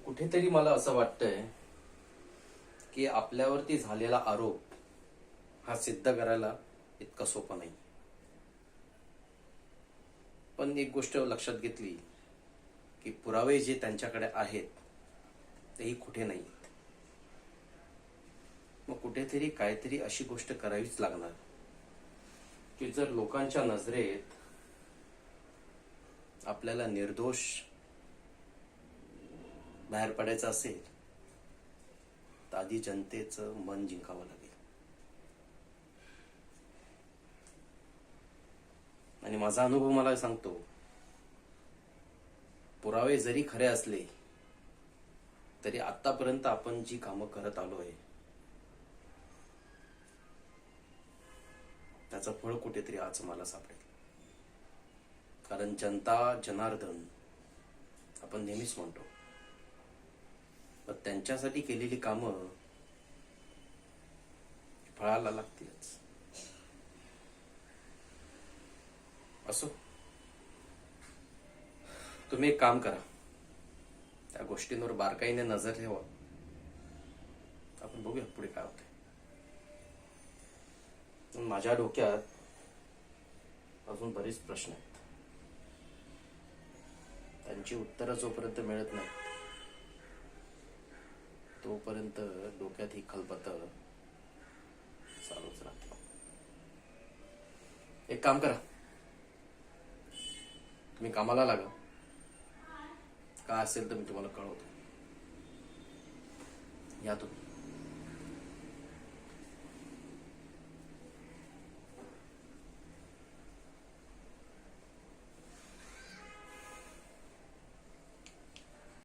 कुठेतरी मला असं वाटतंय की आपल्यावरती झालेला आरोप हा सिद्ध करायला इतका सोपा नाही. पण एक गोष्ट लक्षात घेतली की पुरावे जे त्यांच्याकडे आहेत तेही कुठे नाहीत. मग कुठेतरी काहीतरी अशी गोष्ट करावीच लागणार की जर लोकांच्या नजरेत आपल्याला निर्दोष बाहेर पडायचं असेल तर आधी जनतेचं मन जिंकावं लागेल. आणि माझा अनुभव मला सांगतो, पुरावे जरी खरे असले तरी आतापर्यंत आपण जी कामं करत आलोय त्याचं फळ कुठेतरी आज मला सापडेल. कारण जनता जनार्दन आपण नेहमीच म्हणतो, पण त्यांच्यासाठी केलेली कामं फळाला लागतीलच. असो, तुम्ही एक काम करा, त्या गोष्टींवर बारकाईने नजर ठेवा. आपण बघूया पुढे काय होतंय. माझ्या डोक्यात अजून बरेच प्रश्न आहेत, त्यांची उत्तरं जोपर्यंत मिळत नाही तोपर्यंत डोक्यात ही खलबत चालूच राहते. एक काम करा, तुम्ही कामाला लागा. काय असेल तर मी तुम्हाला कळवतो. या तुम्ही.